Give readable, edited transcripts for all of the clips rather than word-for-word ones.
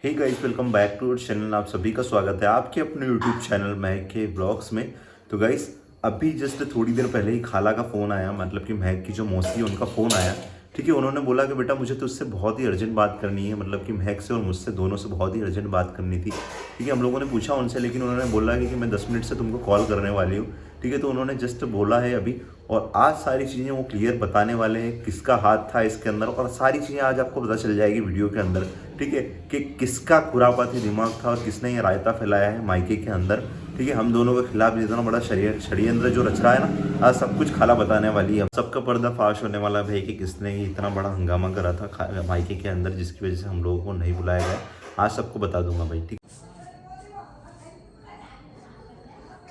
Hey guys, welcome back to our channel. आप सभी का स्वागत है आपके अपने यूट्यूब चैनल महक के ब्लॉग्स में। तो गाइस, अभी जस्ट थोड़ी देर पहले ही खाला का फ़ोन आया, मतलब कि महक की जो मौसी है उनका फ़ोन आया। ठीक है, उन्होंने बोला कि बेटा मुझे तो उससे बहुत ही अर्जेंट बात करनी है, मतलब कि महक से और मुझसे दोनों से बहुत ही अर्जेंट बात करनी थी। ठीक है, हम लोगों ने पूछा उनसे, लेकिन उन्होंने बोला कि मैं 10 मिनट से तुमको कॉल करने वाली हूँ। ठीक है, तो उन्होंने जस्ट बोला है अभी, और आज सारी चीज़ें वो क्लियर बताने वाले हैं, किसका हाथ था इसके अंदर, और सारी चीज़ें आज आपको पता चल जाएगी वीडियो के अंदर। ठीक है, कि किसका खुरापाती दिमाग था और किसने ये रायता फैलाया है मायके के अंदर। ठीक है, हम दोनों के खिलाफ जितना बड़ा षड्यंत्र जो रच रहा है ना, आज सब कुछ खाला बताने वाली है। सबका पर्दाफाश होने वाला भाई कि किसने ये इतना बड़ा हंगामा करा था मायके के अंदर, जिसकी वजह से हम लोगों को नहीं बुलाया गया। आज सबको बता दूंगा भाई। ठीक,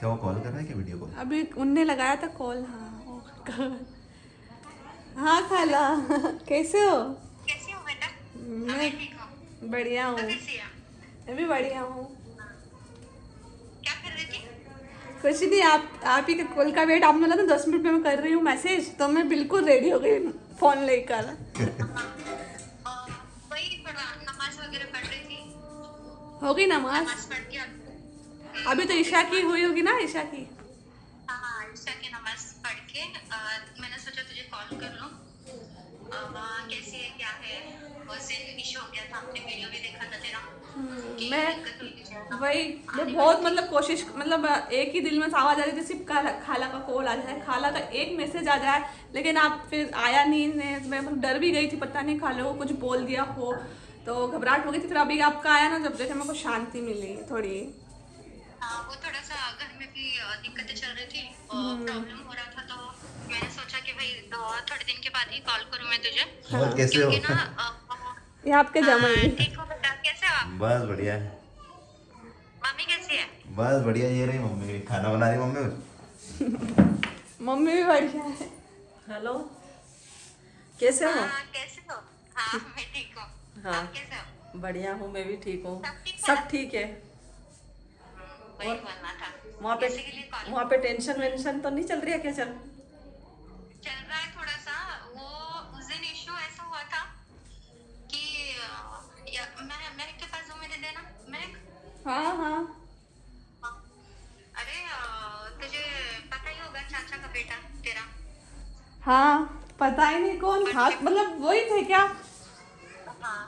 क्या वो कॉल कर रहा है क्या, वीडियो कॉल? अभी उनने लगाया था कॉल। हाँ हाँ खाला कैसे हो? कैसी हो बेटा? मैं मैं ठीक हूँ। बढ़िया हूँ। तो कैसी है? मैं भी बढ़िया हूँ। क्या कर रही थी? कुछ नहीं, आप ही के कॉल का वेट आपने बोला था 10 मिनट में मैं कर रही हूँ मैसेज, तो मैं बिल्कुल रेडी हो गई फोन लेकर। वही थोड़ा नमाज वगैरह पढ़ रही थी। हो गई नमाज? नमाज पढ़ के अभी तो ईशा की हुई होगी ना, ईशा की। हाँ, ईशा की नमाज पढ़ के मैंने सोचा तुझे कॉल कर लूँ। कैसी है, क्या है? उस दिन इशू हो गया था, हमने वीडियो भी देखा था तेरा कि मैं दिक्कत हुई थी ज़्यादा वही मैं आने बहुत वाली थी। कोशिश, मतलब एक ही दिल में आवाज आ रही थी सिर्फ खाला का कॉल आ जाए, खाला का एक मैसेज आ जाए, लेकिन आप फिर आया नहीं ने। मैं मतलब डर भी गई थी, पता नहीं खाला को कुछ बोल दिया हो, तो घबराहट हो गई थी। फिर अभी आपका आया ना, जब देखे मेरे को शांति मिली थोड़ी। हाँ, वो थोड़ा सा घर में भी दिक्कतें चल रही थी और प्रॉब्लम हो रहा था, तो मैंने सोचा कि भाई थोड़े दिन के बाद ही कॉल करूँ मैं तुझे। और कैसे हो? क्योंकि ना ये आपके जमाई। ठीक हो बेटा? कैसे हो आप? बस बढ़िया है। मम्मी कैसी है? बस बढ़िया, ये रही मम्मी, खाना बना रही मम्मी। मम्मी भी बढ़िया है। हेलो, कैसे हो? हाँ, कैसे हो? हाँ, मैं ठीक हूँ। हाँ, आप कैसे हो? बढ़िया हूँ, मैं भी ठीक हूँ। सब ठीक है ना? सब ठीक है। वही और बोलना था। वहाँ पे इसी के लिए कॉल वहाँ पे टेंशन वेंशन तो नहीं चल रही है क्या? चल चल रहा है थोड़ा सा। वो उस दिन इशू ऐसा हुआ था कि मैं के पास 2 मिनट देना। मैं हाँ हाँ अरे तुझे पता ही होगा, चाचा का बेटा तेरा हाँ, पता ही नहीं कौन था, बर्थडे। मतलब वही थे क्या? हाँ,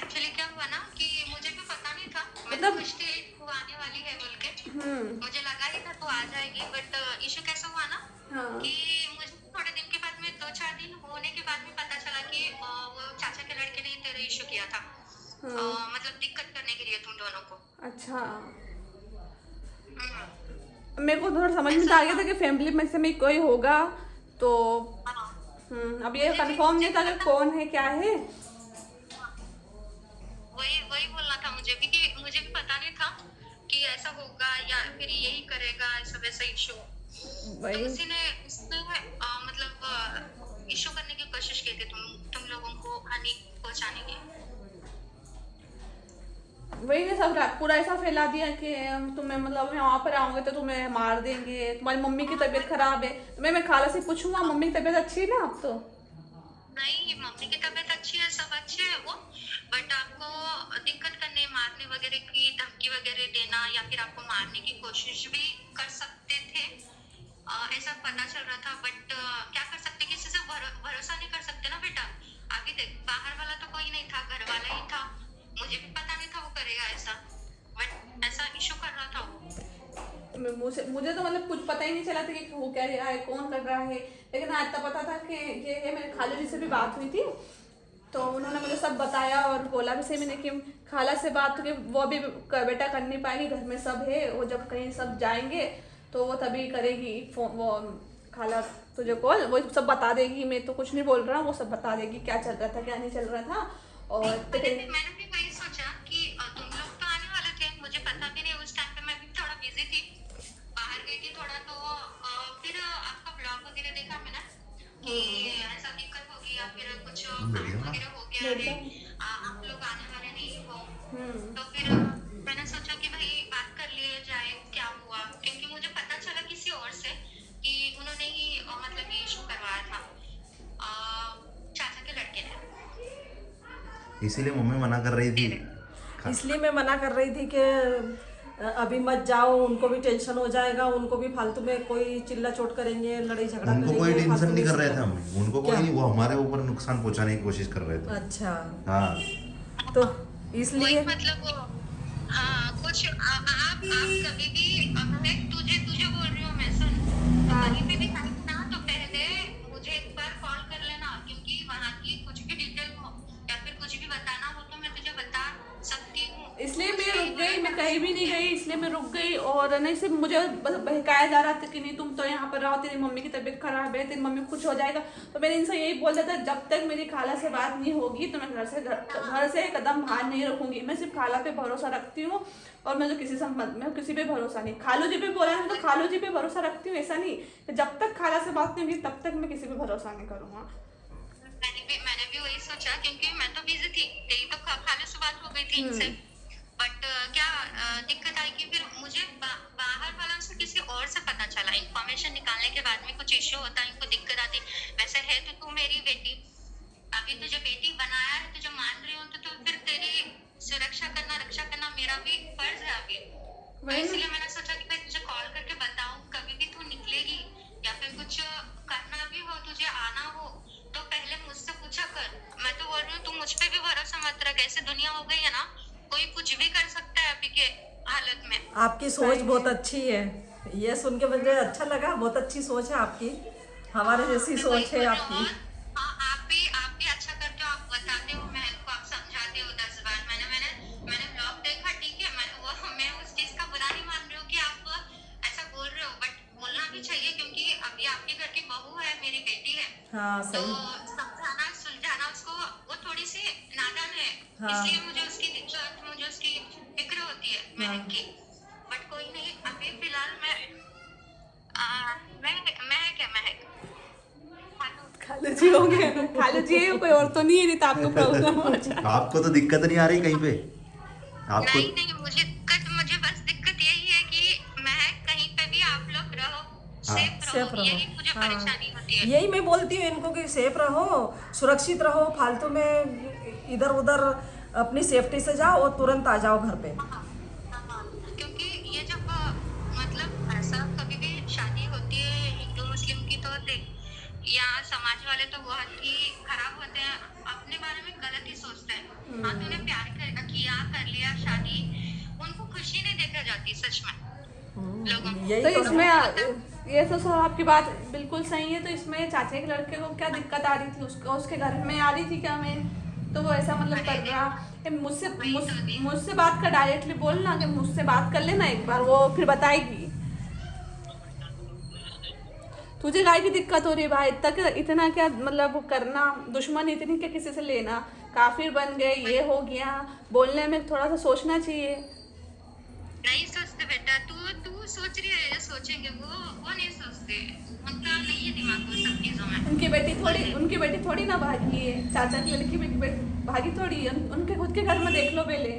एक्चुअली क्या हुआ ना कि मुझे भी पता नहीं था। मैं तो मतलब खुश थी तू आने वाली है बोल के। हम्म। मुझे लगा ही था तू आ जाएगी, बट इशू कैसा हुआ ना हाँ कि मुझे थोड़े दिन के बाद में 2-4 दिन होने के बाद में पता चला कि वो चाचा के लड़के ने तेरा इशू किया था। हाँ। मतलब दिक्कत करने के लिए तुम दोनों को। अच्छा, हम्म, मेरे को थोड़ा समझ में तो ऐसा आ गया था। था कि फैमिली में से में कोई होगा, तो हाँ, अब ये कंफर्म मुझे नहीं भी था कि पता। कौन है क्या है। हाँ, वही वही बोलना था मुझे भी कि मुझे भी पता नहीं था कि ऐसा होगा या फिर यही करेगा ऐसा वैसा इशू। तो वही उसने मतलब इशू करने की कोशिश की थी, तुम लोगों को हानि पहुंचाने की। वही ने सब पूरा ऐसा फैला दिया कि तुम्हें, मतलब मैं वहाँ पर आऊंगे तो तुम्हें मार देंगे, तुम्हारी मम्मी की हाँ, तबीयत खराब है। तो मैं खाला से पूछूंगा, मम्मी की तबीयत अच्छी है ना अब तो? नहीं, मम्मी की तबीयत अच्छी है, सब अच्छे है वो। बट आपको दिक्कत करने, मारने वगैरह की धमकी वगैरह देना या फिर आपको मारने की कोशिश भी कर सकते थे, ऐसा पता चल रहा था। बट क्या कर सकते, किसी से भरोसा नहीं कर सकते ना बेटा। आगे देख, बाहर वाला तो कोई नहीं था, घर वाला ही था। मुझे भी पता नहीं था वो करेगा ऐसा, बट ऐसा इशू कर रहा था वो। मुझे तो मतलब कुछ पता ही नहीं चला था कि वो क्या रहा है, कौन कर रहा है। लेकिन आज तक पता था कि ये है। मेरे खाला जी से भी बात हुई थी, तो उन्होंने मुझे सब बताया और बोला भी सही मैंने कि खाला से बात हुई, वो अभी बेटा कर नहीं पाएगी, घर में सब है, वो जब कहीं सब जाएंगे तो वो तभी करेगी फोन, वो खाला तुझे कॉल, वो सब बता देगी। मैं तो कुछ नहीं बोल रहा हूँ, वो सब बता देगी क्या चल रहा था क्या नहीं चल रहा था। और मैंने भी वही सोचा कि तुम लोग तो आने वाले थे, मुझे पता भी नहीं। उस टाइम पे मैं भी थोड़ा बिजी थी, बाहर गई थी थोड़ा। तो फिर आपका ब्लॉग वगैरह देखा मैंने कि ऐसा दिक्कत होगी या फिर कुछ कांड वगैरह हो गया है, आप लोग आने वाले नहीं हो। तो फिर मैंने सोचा कि भाई बात कर लिए जाए क्या हुआ, क्योंकि मुझे पता चला किसी और से कि उन्होंने ही मतलब ये इशू करवाया था चाचा के लड़के ने। इसीलिए मम्मी मना कर रही थी। इसलिए मैं मना कर रही थी कि अभी मत जाओ, उनको भी टेंशन हो जाएगा, उनको भी फालतू में कोई चिल्ला चोट करेंगे, लड़ाई झगड़ा उनको करेंगे। कोई टेंशन फालतू नहीं में कर रहे थे इसका- हम, उनको कोई क्या? नहीं, वो हमारे ऊपर नुकसान पहुंचाने की कोशिश कर रहे थे। अच्छा, हाँ तो वही इसलिए मतलब वो हाँ कुछ आप कभी भी मैं तुझे तुझे बोल रही हूँ मैं सुन तो कहीं पे भी खाएगी ना तो पहले मुझे एक बार कॉल कर लेना, क्योंकि वहाँ की कुछ भी डिटेल हो या फिर कुछ भी बताना हो तो मैं तुझे बता सकती हूँ। इसलिए मैं रुक गई, मैं कहीं भी नहीं गई, इसलिए मैं रुक गई। और नहीं सिर्फ मुझे बस बहकाया जा रहा था कि नहीं तुम तो यहाँ पर रहो, तेरी मम्मी की तबीयत खराब है, तेरी मम्मी को कुछ हो जाएगा। तो मैंने इनसे यही बोल दिया था, जब तक मेरी खाला से बात नहीं होगी तो मैं घर से कदम बाहर नहीं रखूंगी। मैं सिर्फ खाला पे भरोसा रखती हूँ और मैं तो मैं किसी पे भरोसा नहीं। खालू जी पे बोला है तो खालू जी पे भरोसा रखती हूँ, ऐसा नहीं कि जब तक खाला से बात नहीं होगी तब तक मैं किसी पे भरोसा नहीं करूँगा। मैंने भी वही सोचा, क्योंकि मैं तो बिजी थी, तेरी तो खाने से बात हो गई थी इनसे। बट क्या दिक्कत आई कि फिर मुझे बाहर वालों से किसी और से पता चला, इंफॉर्मेशन निकालने के बाद में कुछ इश्यू होता, इनको दिक्कत आती। वैसे है तो तू मेरी बेटी, अभी तुझे बेटी बनाया है, तुझे मान रही हूँ तो फिर तेरी सुरक्षा करना, रक्षा करना मेरा भी फर्ज है अभी। तो इसलिए मैंने सोचा कि भाई तुझे कॉल करके बताऊं, कभी भी तू निकलेगी या फिर कुछ करना भी हो, तुझे आना हो तो पहले मुझसे पूछा कर। मैं तो बोल रही हूँ तू मुझ पे भी भरोसा मत रख, ऐसे दुनिया हो गई है ना, कोई कुछ भी कर सकता है अभी के हालत में। आपकी सोच बहुत अच्छी है, ये सुन के मुझे अच्छा लगा। बहुत अच्छी सोच है आपकी, हमारे जैसी सोच है आपकी। हाँ आप भी अच्छा करते हो, आप बताते हो महक को, आप समझाते हो 10 बार। मैंने ब्लॉग देखा, ठीक है, मैं उस चीज का बुरा नहीं मान रही हूँ कि आप ऐसा बोल रहे हो, बट बोलना भी चाहिए क्योंकि अभी आपके घर की बहू है, मेरी बेटी है। हाँ तो सही। समझाना सुलझाना उसको, वो थोड़ी सी नादान है, हाँ। इसलिए मुझे उसकी दिक्कत, मुझे उसकी फिक्र होती है महक की। बट कोई नहीं, अभी फिलहाल महक खालू जी हो गए, खालू जी है, कोई और तो नहीं है, नहीं तो आपको प्रॉब्लम हो जाए। आपको तो दिक्कत नहीं आ रही कहीं पे आपको? नहीं मुझे बस दिक्कत यही है कि महक कहीं पे भी आप लोग रहो, सेफ सेफ रहो, रहो। यही मुझे हाँ, परेशानी होती है। यही मैं बोलती हूँ इनको कि सेफ रहो, सुरक्षित रहो, फालतू में इधर उधर अपनी सेफ्टी से जाओ और तुरंत आ जाओ घर पे। हाँ, क्योंकि ये जब मतलब ऐसा कभी भी शादी होती है हिंदू मुस्लिम की, तो देख यहाँ समाज वाले तो बहुत ही खराब होते हैं, अपने बारे में गलत ही सोचते हैं। हाँ तूने प्यार किया, कर लिया शादी, उनको खुशी नहीं देखा जाती सच में लोगों को। यही तो तो इसमें ये तो सब आपकी बात बिल्कुल सही है। तो इसमें चाचा के लड़के को क्या दिक्कत आ रही थी, उसके घर में आ रही थी क्या मैं, तो वो ऐसा मतलब कर रहा है मुझसे बात कर, डायरेक्टली बोलना कि मुझसे बात कर लेना एक बार, वो फिर बताएगी। तुझे काय की दिक्कत हो रही है भाई, इतना क्या मतलब करना, दुश्मन इतनी क्या किसी से लेना, काफिर बन गए, ये हो गया, बोलने में थोड़ा सा सोचना चाहिए। नहीं सोचते बेटा, तू सोच रही है, जो सोचेंगे वो नहीं सोचते, उनका नहीं है दिमाग वो सब चीजों में। उनकी बेटी थोड़ी ना भागी है, चाचा की लड़की भी भागी थोड़ी है, उनके खुद के घर में देख लो पहले।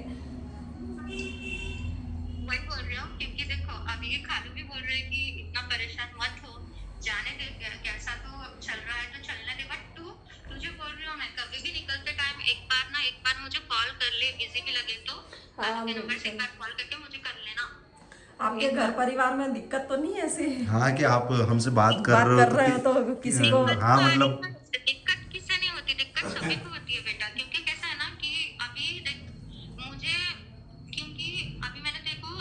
वही बोल रही हूँ, क्योंकि देखो अभी ये खालू भी बोल रहे कि इतना परेशान मत हो, जाने दे, कैसा तो चल रहा है तो चलने दे। बट तुझे बोल रही हूँ मैं, कभी भी निकलते टाइम एक बार मुझे कॉल कर ले, बिजी भी लगे तो आपके नंबर से एक बार कॉल करके मुझे कर लेना। आपके घर परिवार में दिक्कत तो नहीं है ऐसी? हाँ कि आप हमसे बात कर रहे हो तो किसी को हाँ मतलब दिक्कत किससे नहीं होती, दिक्कत सभी को होती है बेटा। क्योंकि कैसा है ना कि अभी देख मुझे, क्योंकि अभी मैंने तेरे को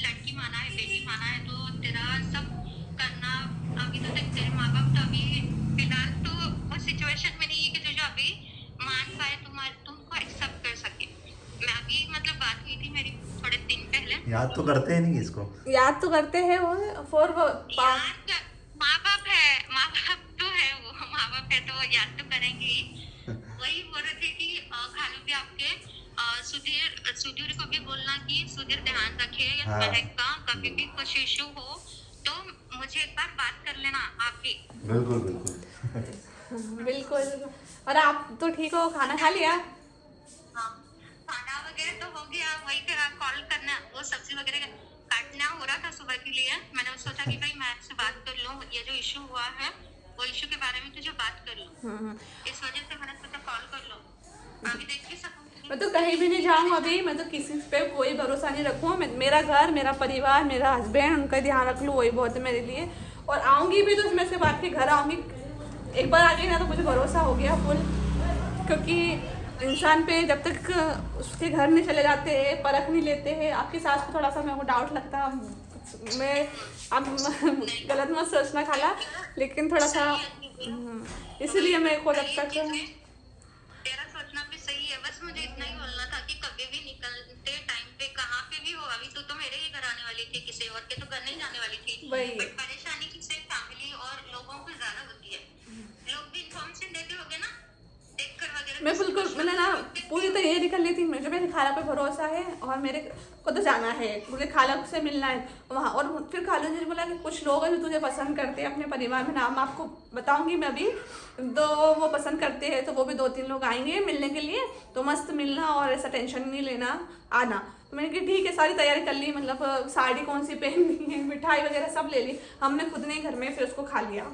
लड़की माना है, बेटी माना है, तो तेरा सब करना, अभी तो देख तेरे माँ बाप तो अभी फिलहाल तो वो सिचुएशन में नहीं है कि तुझे अभी मान पाए, तुमको एक्सेप्ट कर सके। मैं अभी मतलब बात हुई थी मेरी थोड़े दिन पहले, याद तो करते हैं नहीं इसको? याद तो करते हैं वो, फॉर माँ बाप है, माँ बाप तो है, वो माँ बाप है तो याद तो करेंगे ही। वही बोल रहे थे कि खालू भी आपके सुधीर को भी बोलना कि सुधीर ध्यान रखे हाँ। महक का, कभी भी कुछ इशू हो तो मुझे एक बार बात कर लेना आप भी। बिल्कुल बिल्कुल बिल्कुल। और आप तो ठीक हो, खाना खा लिया? हाँ खाना वगैरह तो हो गया, वही पे कॉल करना, वो सब्जी वगैरह काटना हो रहा था सुबह के लिए। मैंने सोचा कि भाई मैं आपसे बात कर लूँ, ये जो इशू हुआ है वो इशू के बारे में तुझे बात कर लूँ, इस वजह से मैंने सोचा कॉल कर लो। अभी देख भी सकूँ मैं तो कहीं भी नहीं जाऊँ अभी, मैं तो किसी पे कोई भरोसा नहीं रखूँ। मेरा घर, मेरा परिवार, मेरा हस्बैंड, उनका ध्यान रख लूँ, वही बहुत है मेरे लिए। और आऊँगी भी तो मैं उसके बाद के घर आऊँगी। एक बार आ गई ना तो मुझे भरोसा हो गया फुल, क्योंकि इंसान पे जब तक उसके घर नहीं चले जाते हैं, परख नहीं लेते हैं। आपकी सास को थोड़ा सा मेरे को डाउट लगता है, मैं अब गलत मत सोचना खाला, लेकिन थोड़ा सा इसलिए मेरे को जब तक तेरा सोचना भी सही है। बस मुझे इतना ही बोलना था कि कभी भी निकलते टाइम पे कहाँ पे भी हो, अभी तो मेरे ही घर आने वाली थी, किसी और के तो घर नहीं जाने वाली थी। वही। बट परेशानी किससे, फैमिली और लोगों को ज्यादा होती है। लोग भी इन्फॉर्मेशन देते होंगे ना, देखकर वगैरह। मैं बिल्कुल, मैंने ना पूरी तैयारी कर ली थी। मुझे मेरी खाला पे भरोसा है और मेरे को तो जाना है, मुझे खाला से मिलना है वहाँ। और फिर खाला जी ने बोला कि कुछ लोग हैं जो तुझे पसंद करते हैं अपने परिवार में, नाम आपको बताऊंगी मैं अभी, तो वो पसंद करते हैं, तो वो भी 2-3 लोग आएंगे मिलने के लिए, तो मस्त मिलना और ऐसा टेंशन नहीं लेना, आना। तो मैंने कहा ठीक है, सारी तैयारी कर ली, मतलब साड़ी कौन सी पहननी है, मिठाई वगैरह सब ले ली हमने खुद ने घर में, फिर उसको खा लिया।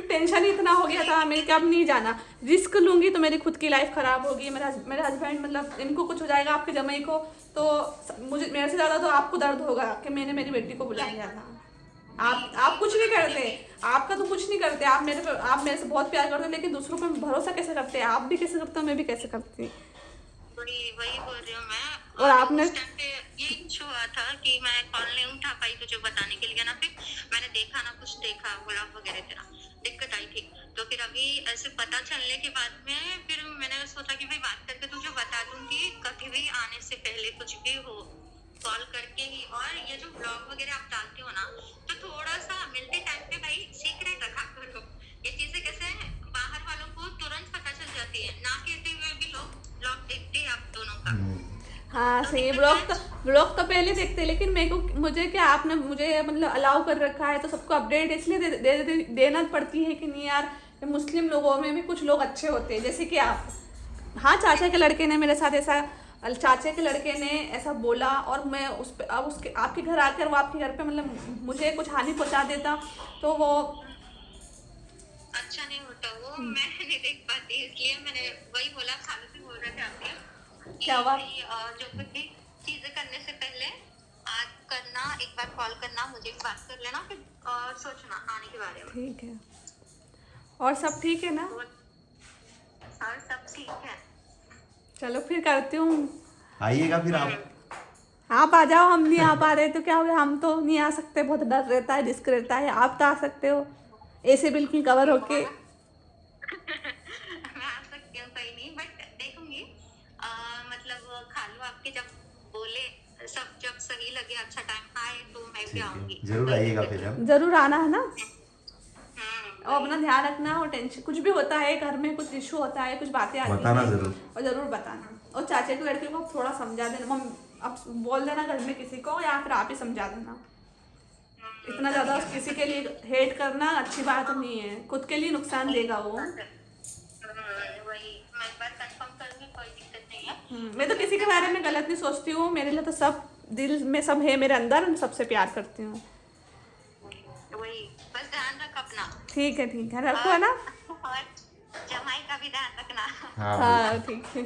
टेंशन ही इतना हो गया था मेरे कि अब नहीं जाना, रिस्क लूंगी तो मेरी खुद की लाइफ खराब होगी, मेरे हस्बैंड, मतलब इनको कुछ हो जाएगा, आपके जमाई को, तो मुझे, मेरे से ज़्यादा तो आपको दर्द होगा कि मैंने मेरी बेटी को बुलाया था। आप कुछ नहीं करते, आपका तो कुछ नहीं करते, आप मेरे से बहुत प्यार करते हो, लेकिन दूसरों पर भरोसा कैसे करते हैं? आप भी कैसे करते हो, मैं भी कैसे करती। वही बोल रही हूँ मैं। और आपने उस टाइम पे ये इशू हुआ था कि मैं कॉल नहीं उठा पाई तुझे बताने के लिए ना, फिर मैंने देखा ना, कुछ देखा व्लॉग वगैरह, तेरा दिक्कत आई थी। तो फिर अभी ऐसे पता चलने के बाद में फिर मैंने सोचा कि भाई बात करके तुझे बता दूंगी, कभी भी आने से पहले कुछ भी हो कॉल करके ही। और ये जो ब्लॉग वगैरह आप डालते हो ना, तो थोड़ा सा मिलते टाइम पे भाई सीक्रेट रखा करो। ये चीजें कैसे बाहर वालों को तुरंत पता चल जाती है, ना कहते हुए भी लोग ब्लॉग देखते हैं आप दोनों का। हाँ सही, ब्लॉग तो पहले देखते, लेकिन मुझे क्या, आपने मुझे मतलब अलाउ कर रखा है तो सबको अपडेट इसलिए देना पड़ती है कि नहीं यार, मुस्लिम लोगों में भी कुछ लोग अच्छे होते हैं, जैसे कि आप। हाँ, चाचा के लड़के ने मेरे साथ ऐसा, चाचे के लड़के ने ऐसा बोला, और मैं उस पे अब उसके आपके घर आकर वो आपके घर पे मतलब मुझे कुछ हानि पहुंचा देता, तो वो अच्छा नहीं होता वो। मैं नहीं देख पाती, इसलिए मैंने वही बोला। खालू भी बोल रहे थे आपके क्या हुआ? जो कुछ भी चीजें करने से पहले आज करना, एक बार कॉल करना, मुझे भी बात कर लेना, फिर सोचना आने के बारे में। ठीक है। और सब ठीक है ना? और सब ठीक है। चलो फिर करती हूँ। आइएगा फिर आप आ जाओ, हम नहीं आ पा रहे तो क्या हो गया, हम तो नहीं आ सकते, बहुत डर रहता है, रिस्क रहता है। आप तो आ सकते हो ऐसे बिल्कुल कवर होके। मैं आ सकती हूँ, कोई नहीं, बट देखूंगी। मतलब खालू आपके जब बोले, सब जब सही लगे, अच्छा टाइम आए, तो मैं भी आऊंगी। जरूर आइएगा फिर आप। जरूर आना है ना, और अपना ध्यान रखना। और टेंशन कुछ भी होता है घर में, कुछ इशू होता है, कुछ बातें आती बताना हैं, जरूर। और जरूर बताना। और चाचे के लड़के को थोड़ा समझा देना, अब बोल देना घर में किसी को, या फिर आप ही समझा देना। इतना ज्यादा किसी के लिए हेट करना अच्छी बात नहीं है, खुद के लिए नुकसान देगा वो। वही मैं एक बार कंफर्म करूंगी, कोई दिक्कत नहीं है। मैं तो किसी के बारे में गलत नहीं सोचती हूँ, मेरे लिए तो सब दिल में सब है मेरे अंदर, मैं सबसे प्यार करती हूँ। वही, बस ध्यान रख अपना। ठीक है रखो, है ना? और जमाई का भी ध्यान रखना। हाँ ठीक है।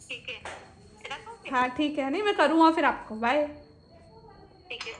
ठीक है, रखो फिर। हाँ ठीक है, नहीं मैं करूँगा फिर आपको। बाय। ठीक है।